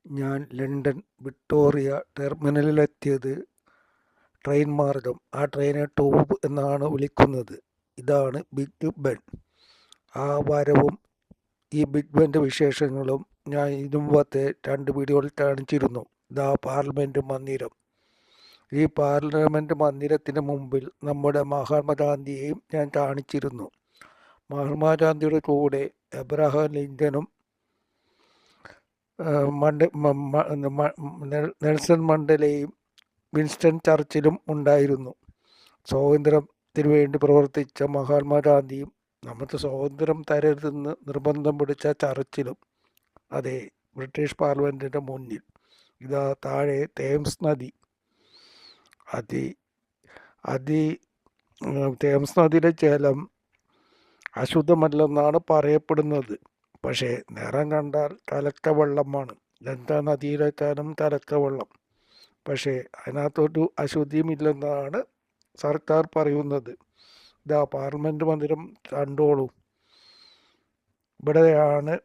ഞാൻ London Victoria ടെർമിനലിലെത്തിയത് train മാർഗം. ആ ട്രെയിനെ ട്യൂബ് എന്നാണ് വിളിക്കുന്നത്. ഇതാണ് ബിഗ് ബെൻ. ആ വരവും ഈ ബിഗ് ബെൻ്റെ വിശേഷങ്ങളും ഞാൻ ഇതിനു മുമ്പത്തെ 2 വീഡിയോയിൽ കാണിച്ചിരുന്നു. ഇതാ പാർലമെൻറ്റ് മന്ദിരം. ഈ പാർലമെൻറ്റ് മന്ദിരത്തിന് മുമ്പിൽ നമ്മുടെ മഹാത്മാഗാന്ധിയെയും ഞാൻ കാണിച്ചിരുന്നു. മഹാത്മാഗാന്ധിയുടെ കൂടെ എബ്രഹാം ലിങ്കനും നെൽസൺ മണ്ടേലയും വിൻസ്റ്റൺ ചർച്ചിലും ഉണ്ടായിരുന്നു. സ്വാതന്ത്ര്യത്തിനു വേണ്ടി പ്രവർത്തിച്ച മഹാത്മാഗാന്ധിയും നമുക്ക് സ്വാതന്ത്ര്യം തരരുതെന്ന് നിർബന്ധം പിടിച്ച ചർച്ചിലും. അതെ, ബ്രിട്ടീഷ് പാർലമെൻറ്റിൻ്റെ മുന്നിൽ. ഇതാ താഴെ തേംസ് നദി. തേംസ് നദിയിലെ ജലം അശുദ്ധമല്ലെന്നാണ് പറയപ്പെടുന്നത്. പക്ഷേ നിറം കണ്ടാൽ കലക്ക വെള്ളമാണ്. ഗംഗാ നദിയിലേക്കാളും കലക്ക വെള്ളം. പക്ഷേ അതിനകത്തൊരു അശുദ്ധിയുമില്ലെന്നാണ് സർക്കാർ പറയുന്നത്. ഇതാ പാർലമെൻറ്റ് മന്ദിരം കണ്ടോളൂ. ഇവിടെയാണ്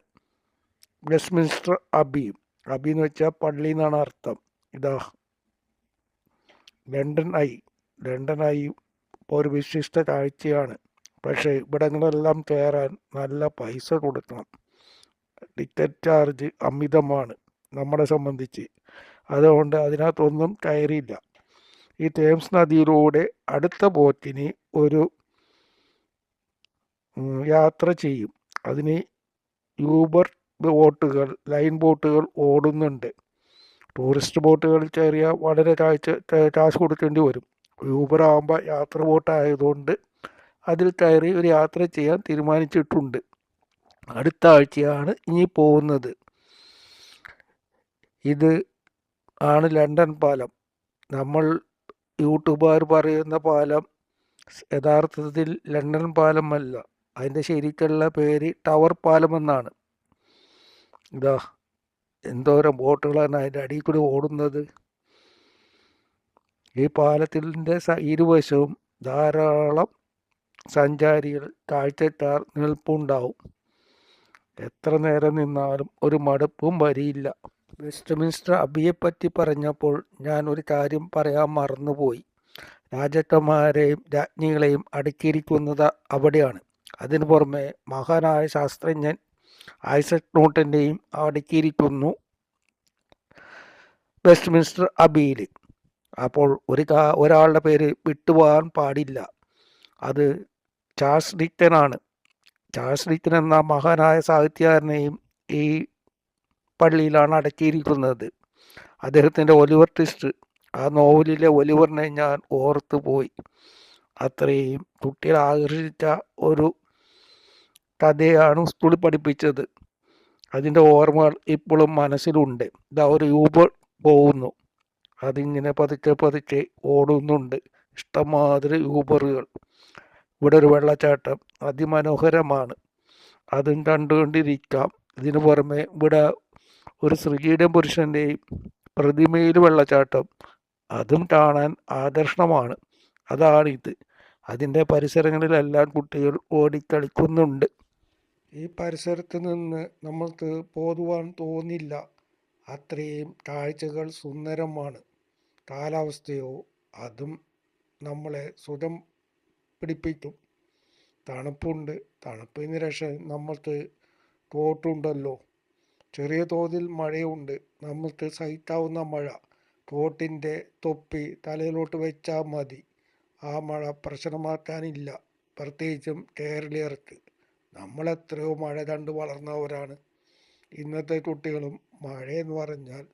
വെസ്റ്റ്മിൻസ്റ്റർ അബി. അബി എന്ന് വെച്ചാൽ പള്ളി എന്നാണ് അർത്ഥം. ഇതാ ലണ്ടൻ ഐ ഒരു വിശിഷ്ട കാഴ്ചയാണ്. പക്ഷേ ഇവിടങ്ങളെല്ലാം കയറാൻ നല്ല പൈസ കൊടുക്കണം. ടിക്കറ്റ് ചാർജ് അമിതമാണ് നമ്മളെ സംബന്ധിച്ച്. അതുകൊണ്ട് അതിനകത്തൊന്നും കയറിയില്ല. ഈ തേംസ് നദിയിലൂടെ അടുത്ത ബോട്ടിന് ഒരു യാത്ര ചെയ്യും. അതിന് യൂബർ ബോട്ടുകൾ, ലൈൻ ബോട്ടുകൾ ഓടുന്നുണ്ട്. ടൂറിസ്റ്റ് ബോട്ടുകളിൽ കയറിയാൽ വളരെ കാശ് കൊടുക്കേണ്ടി വരും. യൂബർ ആകുമ്പോൾ യാത്ര ബോട്ടായതുകൊണ്ട് അതിൽ കയറി ഒരു യാത്ര ചെയ്യാൻ തീരുമാനിച്ചിട്ടുണ്ട്. അടുത്ത ആഴ്ചയാണ് ഇനി പോകുന്നത്. ഇത് ആണ് ലണ്ടൻ പാലം. നമ്മൾ യൂട്യൂബുകാർ പറയുന്ന പാലം യഥാർത്ഥത്തിൽ ലണ്ടൻ പാലമല്ല. അതിൻ്റെ ശരിക്കുള്ള പേര് ടവർ പാലം എന്നാണ്. ഇതാ എന്തോരം ബോട്ടുകളാണ് അതിൻ്റെ അടിയിൽ കൂടി ഓടുന്നത്. ഈ പാലത്തിൻ്റെ ഇരുവശവും ധാരാളം സഞ്ചാരികൾ, കാഴ്ചക്കാർ നിൽപ്പുണ്ടാവും. എത്ര നേരം നിന്നാലും ഒരു മടുപ്പും വരിയില്ല. വെസ്റ്റ്മിൻസ്റ്റർ അബിയെപ്പറ്റി പറഞ്ഞപ്പോൾ ഞാൻ ഒരു കാര്യം പറയാൻ മറന്നുപോയി. രാജാക്കന്മാരെയും രാജ്ഞികളെയും അടുക്കിയിരിക്കുന്നത് അവിടെയാണ്. അതിനു പുറമെ മഹാനായ ശാസ്ത്രജ്ഞൻ ഐസക് ന്യൂട്ടൻ്റെയും അടുക്കിയിരിക്കുന്നു വെസ്റ്റ്മിൻസ്റ്റർ അബിയിൽ. അപ്പോൾ ഒരാളുടെ പേര് വിട്ടുപോകാൻ പാടില്ല. അത് ചാൾസ് ഡിക്കനാണ്. ചാൾസ് ഡിക്കൻ എന്ന മഹാനായ സാഹിത്യകാരനെയും ഈ പള്ളിയിലാണ് അടക്കിയിരിക്കുന്നത്. അദ്ദേഹത്തിൻ്റെ ഒലിവർ ട്വിസ്റ്റ്, ആ നോവലിലെ ഒലിവറിനെ ഞാൻ ഓർത്തു പോയി. അത്രയും കുട്ടികളെ ആകർഷിച്ച ഒരു കഥയാണ് സ്കൂളിൽ പഠിപ്പിച്ചത്. അതിൻ്റെ ഓർമ്മകൾ ഇപ്പോഴും മനസ്സിലുണ്ട്. ഇതാ ഒരു യൂബർ പോകുന്നു. അതിങ്ങനെ പതുക്കെ ഓടുന്നുണ്ട്. ഇഷ്ടംമാതിരി യൂബറുകൾ. ഇവിടെ ഒരു വെള്ളച്ചാട്ടം അതിമനോഹരമാണ്. അതും കണ്ടുകൊണ്ടിരിക്കാം. ഇതിനു പുറമെ ഇവിടെ ഒരു സ്ത്രീയുടെയും പുരുഷൻ്റെയും പ്രതിമയിൽ വെള്ളച്ചാട്ടം, അതും കാണാൻ ആകർഷണമാണ്. അതാണിത്. അതിൻ്റെ പരിസരങ്ങളിലെല്ലാം കുട്ടികൾ ഓടിക്കളിക്കുന്നുണ്ട്. ഈ പരിസരത്ത് നിന്ന് നമ്മൾക്ക് പോകുവാൻ തോന്നില്ല. അത്രയും കാഴ്ചകൾ സുന്ദരമാണ്. കാലാവസ്ഥയോ അതും നമ്മളെ സുഖം പിടിപ്പിക്കും. തണുപ്പുണ്ട്. തണുപ്പിന് രക്ഷ നമ്മൾക്ക് കോട്ടുണ്ടല്ലോ. ചെറിയ തോതിൽ മഴയുണ്ട്. നമുക്ക് സഹിക്കാവുന്ന മഴ. കോട്ടിൻ്റെ തൊപ്പി തലയിലോട്ട് വെച്ചാൽ മതി. ആ മഴ പ്രശ്നമാക്കാനില്ല. പ്രത്യേകിച്ചും കേരളീയർക്ക്. നമ്മളെത്രയോ മഴ കണ്ട് വളർന്നവരാണ്. ഇന്നത്തെ കുട്ടികളും മഴയെന്ന് പറഞ്ഞാൽ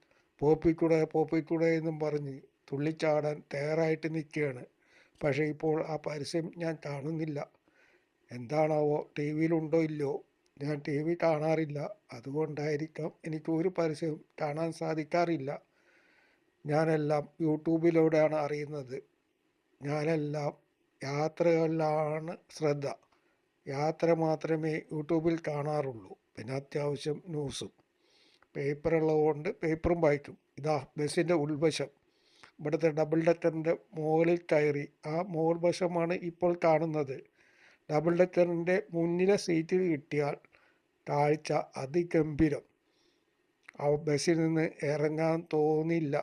പോപ്പിക്കൂടെ എന്നും പറഞ്ഞ് തുള്ളിച്ചാടാൻ തയ്യാറായിട്ട് നിൽക്കുകയാണ്. പക്ഷേ ഇപ്പോൾ ആ പരസ്യം ഞാൻ കാണുന്നില്ല. എന്താണാവോ, ടി വിയിലുണ്ടോ ഇല്ലയോ? ഞാൻ ടി വി കാണാറില്ല. അതുകൊണ്ടായിരിക്കാം എനിക്ക് ഒരു പരസ്യവും കാണാൻ സാധിക്കാറില്ല. ഞാനെല്ലാം യൂട്യൂബിലൂടെയാണ് അറിയുന്നത്. ഞാനെല്ലാം യാത്രകളിലാണ് ശ്രദ്ധ. യാത്ര മാത്രമേ യൂട്യൂബിൽ കാണാറുള്ളൂ. പിന്നെ അത്യാവശ്യം ന്യൂസും. പേപ്പറുള്ളതുകൊണ്ട് പേപ്പറും വായിക്കും. ഇതാ ബസ്സിൻ്റെ ഉൾവശം. ഇവിടുത്തെ ഡബിൾ ഡെക്കറിൻ്റെ മുകളിൽ കയറി ആ മുകൾ വശമാണ് ഇപ്പോൾ കാണുന്നത്. ഡബിൾ ഡെക്കറിൻ്റെ മുന്നിലെ സീറ്റിൽ കിട്ടിയാൽ കാഴ്ച അതിഗംഭീരം. ആ ബസ്സിൽ നിന്ന് ഇറങ്ങാൻ തോന്നില്ല.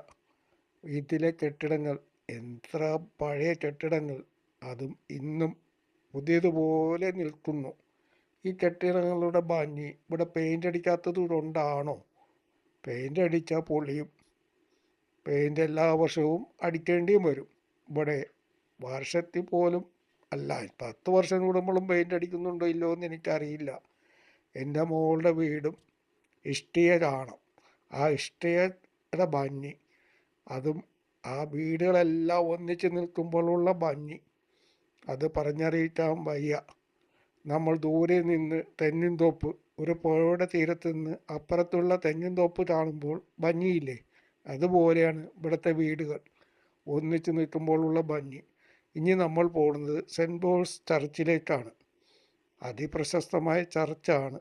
ഇതിലെ കെട്ടിടങ്ങൾ എത്ര പഴയ കെട്ടിടങ്ങൾ, അതും ഇന്നും പുതിയതുപോലെ നിൽക്കുന്നു. ഈ കെട്ടിടങ്ങളുടെ ഭംഗി ഇവിടെ പെയിൻ്റ് അടിക്കാത്തത് കൊണ്ടാണോ? പെയിൻ്റ് അടിച്ചാൽ പൊളിയും. പെയിൻ്റ് എല്ലാ വർഷവും അടിക്കേണ്ടിയും വരും. ഇവിടെ വർഷത്തിൽ പോലും അല്ല, 10 വർഷം കൂടുമ്പോഴും പെയിൻ്റ് അടിക്കുന്നുണ്ടോ ഇല്ലോ എന്ന് എനിക്കറിയില്ല. എൻ്റെ മോളുടെ വീടും ഇഷ്ടിക കാണാം. ആ ഇഷ്ടികയുടെ ഭംഗി, അതും ആ വീടുകളെല്ലാം ഒന്നിച്ച് നിൽക്കുമ്പോഴുള്ള ഭംഗി, അത് പറഞ്ഞറിയിക്കാൻ വയ്യ. നമ്മൾ ദൂരെ നിന്ന് തെങ്ങിൻതോപ്പ്, ഒരു പുഴയുടെ തീരത്ത് നിന്ന് അപ്പുറത്തുള്ള തെങ്ങിൻതോപ്പ് കാണുമ്പോൾ ഭംഗിയില്ലേ, അതുപോലെയാണ് ഇവിടുത്തെ വീടുകൾ ഒന്നിച്ച് നിൽക്കുമ്പോഴുള്ള ഭംഗി. ഇനി നമ്മൾ പോകുന്നത് സെൻറ്റ് പോൾസ് ചർച്ചിലേക്കാണ്. അതിപ്രശസ്തമായ ചർച്ചാണ്.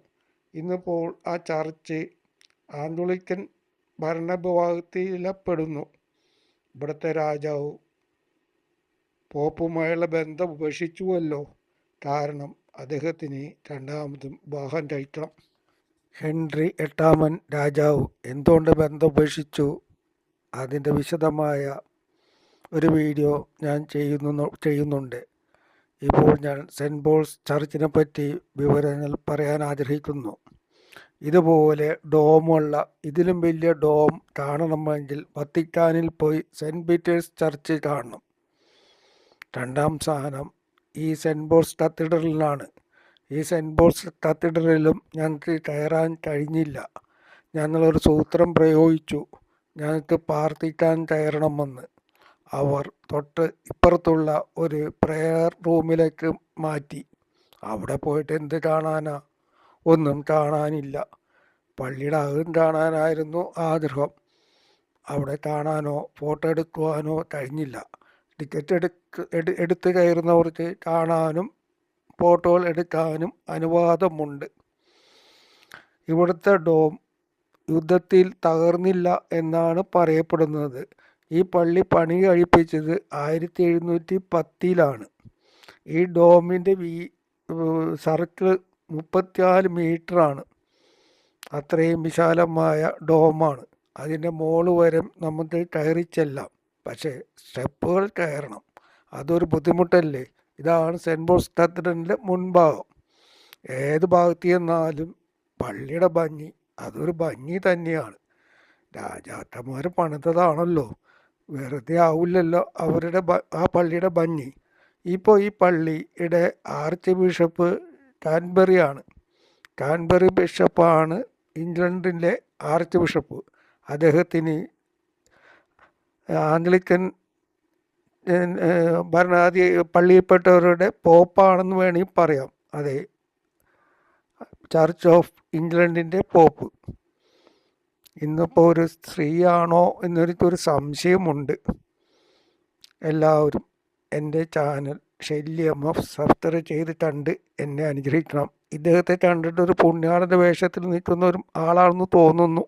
ഇന്നിപ്പോൾ ആ ചർച്ച് ആംഗ്ലിക്കൻ ഭരണവിഭാഗത്തിലപ്പെടുന്നു. ഇവിടുത്തെ രാജാവ് പോപ്പുമായുള്ള ബന്ധം ഉപേക്ഷിച്ചുവല്ലോ. കാരണം അദ്ദേഹത്തിന് രണ്ടാമതും വിവാഹം കഴിക്കണം. ഹെൻറി 8 രാജാവ് എന്തുകൊണ്ട് ബന്ധം ഉപേക്ഷിച്ചു, അതിൻ്റെ വിശദമായ ഒരു വീഡിയോ ഞാൻ ചെയ്യുന്നുണ്ട്. ഇപ്പോൾ ഞാൻ സെൻറ്റ് പോൾസ് ചർച്ചിനെ പറ്റി വിവരങ്ങൾ പറയാൻ ആഗ്രഹിക്കുന്നു. ഇതുപോലെ ഡോമുള്ള, ഇതിലും വലിയ ഡോം കാണണമെങ്കിൽ വത്തിക്കാനിൽ പോയി സെൻറ്റ് പീറ്റേഴ്സ് ചർച്ച് കാണണം. രണ്ടാം സ്ഥാനം ഈ സെൻറ്റ് പോൾസ് കത്തീഡ്രലിനാണ്. ഈ സെൻറ്റ് പോൾസ് കത്തീഡ്രലിലും ഞങ്ങൾക്ക് കയറാൻ കഴിഞ്ഞില്ല. ഞങ്ങളൊരു സൂത്രം പ്രയോഗിച്ചു, ഞങ്ങൾക്ക് പ്രാർത്ഥിക്കാൻ കയറണമെന്ന്. അവർ തൊട്ട് ഇപ്പുറത്തുള്ള ഒരു പ്രെയർ റൂമിലേക്ക് മാറ്റി. അവിടെ പോയിട്ട് എന്ത് കാണാനാ? ഒന്നും കാണാനില്ല. പള്ളിയുടെ അകം കാണാനായിരുന്നു ആഗ്രഹം. അവിടെ കാണാനോ ഫോട്ടോ എടുക്കുവാനോ കഴിഞ്ഞില്ല. ടിക്കറ്റ് എടുത്ത് കയറുന്നവർക്ക് കാണാനും ഫോട്ടോകൾ എടുക്കാനും അനുവാദമുണ്ട്. ഇവിടുത്തെ ഡോം യുദ്ധത്തിൽ തകർന്നില്ല എന്നാണ് പറയപ്പെടുന്നത്. ഈ പള്ളി പണി കഴിപ്പിച്ചത് 1710 ഈ ഡോമിൻ്റെ സർക്കിൾ 34 മീറ്ററാണ്. അത്രയും വിശാലമായ ഡോമാണ്. അതിൻ്റെ മോള് വരെ നമുക്ക് കയറി ചെല്ലാം. പക്ഷേ സ്റ്റെപ്പുകൾ കയറണം, അതൊരു ബുദ്ധിമുട്ടല്ലേ. ഇതാണ് സെൻറ്റ് പോൾസ് കത്തീഡ്രലിൻ്റെ മുൻഭാഗം. ഏത് ഭാഗത്ത് ചെന്നാലും പള്ളിയുടെ ഭംഗി അതൊരു ഭംഗി തന്നെയാണ്. രാജാക്കന്മാർ പണിതതാണല്ലോ, വെറുതെ ആവില്ലല്ലോ അവരുടെ ആ പള്ളിയുടെ ഭംഗി. ഇപ്പോൾ ഈ പള്ളിയുടെ ആർച്ച് ബിഷപ്പ് കാൻബറിയാണ്. കാൻബറി ബിഷപ്പാണ് ഇംഗ്ലണ്ടിലെ ആർച്ച് ബിഷപ്പ്. അദ്ദേഹത്തിന് ആംഗ്ലിക്കൻ പള്ളിയിൽപ്പെട്ടവരുടെ പോപ്പാണെന്ന് വേണമെങ്കിൽ പറയാം. അതെ, ചർച്ച് ഓഫ് ഇംഗ്ലണ്ടിൻ്റെ പോപ്പ്. ഇന്നിപ്പോൾ ഒരു സ്ത്രീയാണോ എന്നൊരു സംശയമുണ്ട്. എല്ലാവരും എൻ്റെ ചാനൽ ശല്യമ സബ്സ്ക്രൈബ് ചെയ്ത് കണ്ട് എന്നെ അനുഗ്രഹിക്കണം. ഇദ്ദേഹത്തെ കണ്ടിട്ട് ഒരു പുണ്യാളൻ്റെ വേഷത്തിൽ നിൽക്കുന്ന ഒരു ആളാണെന്ന് തോന്നുന്നു.